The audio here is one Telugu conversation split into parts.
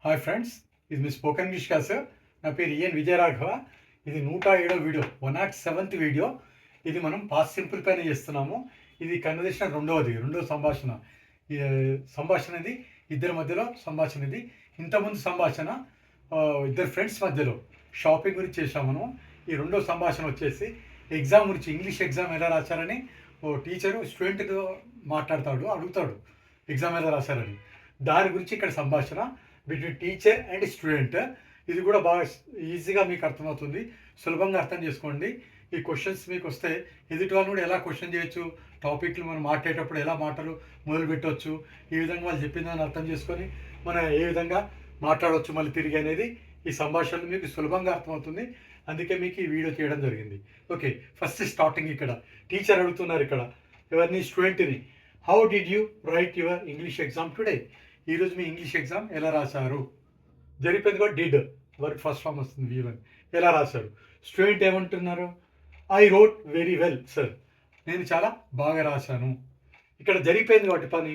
హాయ్ ఫ్రెండ్స్, ఇది మీ స్పోకెన్ ఇంగ్లీష్ క్లాస్. నా పేరు ఈఎన్ విజయరాఘవ. ఇది 107వ వీడియో, 107th వీడియో. ఇది మనం పాస్ట్ సింపుల్ పైన చేస్తున్నాము. ఇది కన్వర్జేషన్ రెండవ సంభాషణ. ఈ సంభాషణ ఇది ఇద్దరి మధ్యలో సంభాషణ. ఇది ఇంతకుముందు సంభాషణ ఇద్దరు ఫ్రెండ్స్ మధ్యలో షాపింగ్ గురించి చేసాము మనం. ఈ రెండో సంభాషణ వచ్చేసి ఎగ్జామ్ గురించి, ఇంగ్లీష్ ఎగ్జామ్ ఎలా రాశారని ఓ టీచరు స్టూడెంట్తో మాట్లాడతాడు, అడుగుతాడు ఎగ్జామ్ ఎలా రాశారని. దాని గురించి ఇక్కడ సంభాషణ బిట్వీన్ టీచర్ అండ్ స్టూడెంట్. ఇది కూడా బాగా ఈజీగా మీకు అర్థమవుతుంది, సులభంగా అర్థం చేసుకోండి. ఈ క్వశ్చన్స్ మీకు వస్తే ఎదుటి వాళ్ళు కూడా ఎలా క్వశ్చన్ చేయొచ్చు, టాపిక్లు మనం మాట్లాడేటప్పుడు ఎలా మాటలు మొదలు పెట్టవచ్చు, ఈ విధంగా వాళ్ళు చెప్పిందని అర్థం చేసుకొని మనం ఏ విధంగా మాట్లాడవచ్చు మళ్ళీ తిరిగి అనేది ఈ సంభాషణలు మీకు సులభంగా అర్థమవుతుంది. అందుకే మీకు ఈ వీడియో చేయడం జరిగింది. ఓకే, ఫస్ట్ స్టార్టింగ్ ఇక్కడ టీచర్ అడుగుతున్నారు ఇక్కడ ఎవరిని, స్టూడెంట్ని. How did you right your English exam today? ఈరోజు మీ ఇంగ్లీష్ ఎగ్జామ్ ఎలా రాశారు? జరిపోయింది కూడా డిడ్, వర్క్ ఫస్ట్ ఫామ్ వస్తుంది V1. ఎలా రాశారు? స్టూడెంట్ ఏమంటున్నారు? I wrote very well sir, నేను చాలా బాగా రాశాను. ఇక్కడ జరిపోయింది కాబట్టి పని,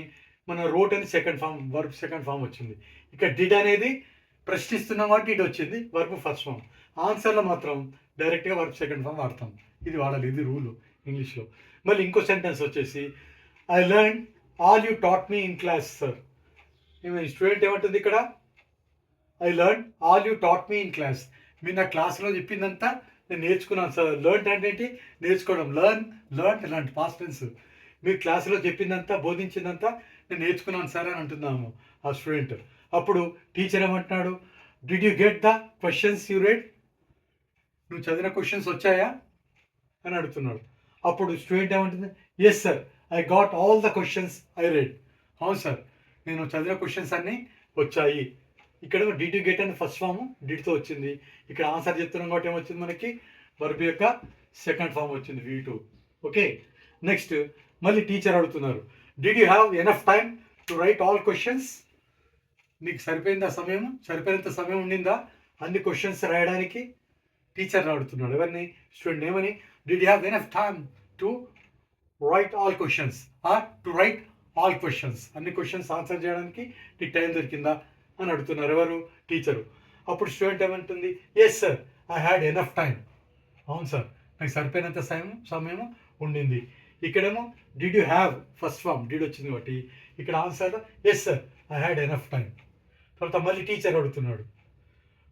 మన రోట్ అని second form, verb second form వచ్చింది. ఇక్కడ డిడ్ అనేది ప్రశ్నిస్తున్నాం కాబట్టి డిడ్ వచ్చింది, వర్బ్ ఫస్ట్ ఫామ్. ఆన్సర్లో మాత్రం డైరెక్ట్గా వర్బ్ సెకండ్ ఫామ్ వాడతాం. ఇది వాడాలి, ఇది రూల్ ఇంగ్లీష్లో. మళ్ళీ ఇంకో సెంటెన్స్ వచ్చేసి I learn all you taught me in class sir. Student ఏమంటుంది ఇక్కడ? I learn all you taught me in class. మీరు నా క్లాస్లో చెప్పిందంతా నేను నేర్చుకున్నాను సార్. లెర్న్ అంటే ఏంటి? నేర్చుకోవడం. Learn past tense. మీరు క్లాసులో చెప్పిందంతా, బోధించిందంతా నేను నేర్చుకున్నాను సార్ అని అంటున్నాము ఆ స్టూడెంట్. అప్పుడు టీచర్ ఏమంటున్నాడు? Did you get the questions you read? నువ్వు చదివిన క్వశ్చన్స్ వచ్చాయా అని అడుగుతున్నాడు. అప్పుడు స్టూడెంట్ ఏమంటుంది? Yes sir, I got all the questions I read. అవును సార్, నేను చదివిన క్వశ్చన్స్ అన్నీ వచ్చాయి. ఇక్కడ డిడ్ యూ గెట్ అని ఫస్ట్ ఫామ్ డిడ్తో వచ్చింది. ఇక్కడ ఆన్సర్ చెప్తున్నాం కాబట్టి ఏమొచ్చింది మనకి? వర్బ్ యొక్క సెకండ్ ఫామ్ వచ్చింది V2. ఓకే, నెక్స్ట్ మళ్ళీ టీచర్ అడుగుతున్నారు, did you have enough time to write all questions? నీకు సరిపోయిందా సమయం? సరిపోయినంత సమయం ఉండిందా అన్ని క్వశ్చన్స్ రాయడానికి? టీచర్ అడుగుతున్నాడు ఎవరిని? స్టూడెంట్. ఏమని? Did you have enough time to write all questions or to write all questions? అన్ని క్వశ్చన్స్ ఆన్సర్ చేయడానికి నీకు టైం దొరికిందా అని అడుగుతున్నారు ఎవరు? టీచరు. అప్పుడు స్టూడెంట్ ఏమంటుంది? Yes sir, I had enough time. అవును సార్, నాకు సరిపోయినంత సమయం ఉండింది. ఇక్కడేమో did you have first form did వచ్చింది కాబట్టి ఇక్కడ answer yes sir, I had enough time. తర్వాత మళ్ళీ టీచర్ అడుగుతున్నాడు,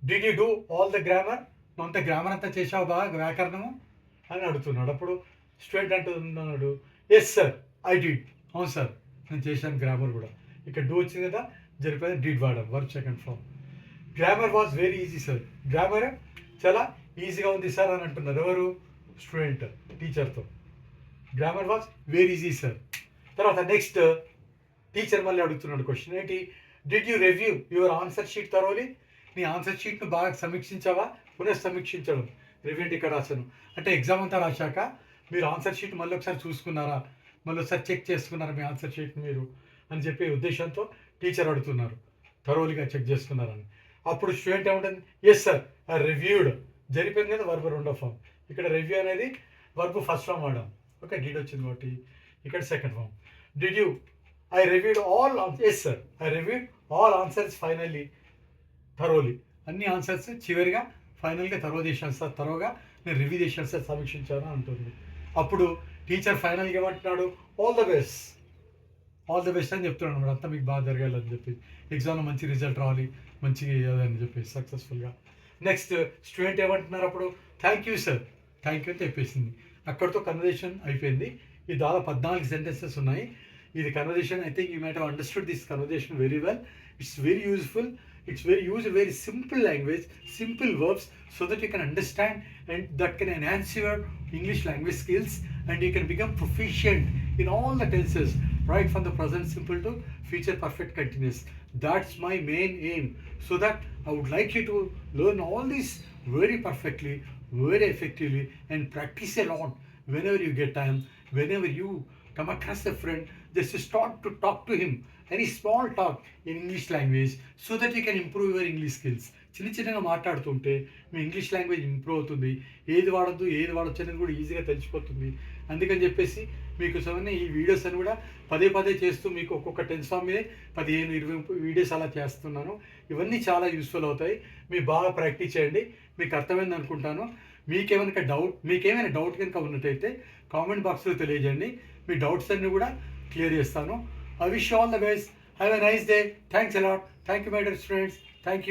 did you do all the grammar? నువ్వు అంత గ్రామర్ అంతా చేసావు బాగా, వ్యాకరణము అని అడుగుతున్నాడు. అప్పుడు స్టూడెంట్ అంటున్నాడు, ఎస్ సార్, ఐ డిడ్. అవును సార్, నేను చేశాను గ్రామర్ కూడా. ఇక్కడ డూ వచ్చింది కదా, జరిపోయింది డిడ్ వాడడం, verb second form. Grammar was very easy sir, grammar చాలా ఈజీగా ఉంది సార్ అని అంటున్నారు ఎవరు? స్టూడెంట్ టీచర్తో. Grammar was very easy sir. తర్వాత నెక్స్ట్ టీచర్ మళ్ళీ అడుగుతున్నాడు క్వశ్చన్ ఏంటి? Did you review your answer sheet thoroughly? నీ ఆన్సర్ షీట్ను బాగా సమీక్షించావా? పునఃసమీక్షించడం, రివ్యూ అంటే ఇక్కడ రాశాను. అంటే ఎగ్జామ్ అంతా రాశాక మీరు ఆన్సర్ షీట్ మళ్ళీ ఒకసారి చూసుకున్నారా, మళ్ళీ ఒకసారి చెక్ చేసుకున్నారా మీ ఆన్సర్ షీట్ మీరు అని చెప్పే ఉద్దేశంతో టీచర్ అడుగుతున్నారు, థరోలీగా చెక్ చేసుకున్నారని. అప్పుడు స్టూడెంట్ ఏమంటుంది? Yes sir, I reviewed. జరిపోయింది కదా వర్బ్ రెండో ఫామ్. ఇక్కడ రివ్యూ అనేది వర్బ్ ఫస్ట్ ఫామ్ వాడాం. ఓకే, డిడ్ వచ్చింది కాబట్టి ఇక్కడ second form. Did you? I reviewed all. Yes sir, I reviewed all answers finally thoroughly. అన్ని ఆన్సర్స్ చివరిగా ఫైనల్గా థరో చేశాను సార్, థరోగా నేను రివ్యూ చేశాను సార్, సమీక్షించాను అంటుంది. అప్పుడు టీచర్ ఫైనల్గా ఏమంటున్నాడు? All the best, all the best అని చెప్తున్నాడు అనమాట. అంతా మీకు బాగా జరగాలని చెప్పి, ఎగ్జామ్లో మంచి రిజల్ట్ రావాలి, మంచిగా అని చెప్పి సక్సెస్ఫుల్గా. నెక్స్ట్ స్టూడెంట్ ఏమంటున్నారు అప్పుడు? Thank you sir, thank you అని చెప్పేసింది. అక్కడితో కన్వర్జేషన్ అయిపోయింది. ఈ దాదాపు 14 సెంటెన్సెస్ ఉన్నాయి. ఇది conversation. I think you might have understood this conversation very well. It's very useful. It's very use a very simple language, simple verbs, so that you can understand and that can enhance your English language skills, and you can become proficient in all the tenses, right from the present simple to future perfect continuous. That's my main aim, so that I would like you to learn all this very perfectly, very effectively, and practice a lot whenever you get time, whenever you come across a friend, just start to talk to him, any small talk in English language, so that you can improve your English skills. చిన్నగా మాట్లాడుతుంటే మీ ఇంగ్లీష్ లాంగ్వేజ్ ఇంప్రూవ్ అవుతుంది. ఏది వాడద్దు ఏది వాడచ్చు అనేది కూడా ఈజీగా తెలిసిపోతుంది. అందుకని చెప్పేసి మీకు సమన్నీ ఈ వీడియోస్ అని కూడా పదే పదే చేస్తూ మీకు ఒక్కొక్క టెన్స్ ఫామ్ మీదే 15-20 వీడియోస్ అలా చేస్తున్నాను. ఇవన్నీ చాలా యూస్ఫుల్ అవుతాయి. మీరు బాగా ప్రాక్టీస్ చేయండి. మీకు అర్థమైంది అనుకుంటాను. మీకేమైనా డౌట్ కనుక ఉన్నట్టయితే కామెంట్ బాక్స్లో తెలియజేయండి. మీ డౌట్స్ అన్నీ కూడా క్లియర్ చేస్తాను. I wish all the best. Have a nice day. Thanks a lot. Thank you my dear students. Thank you.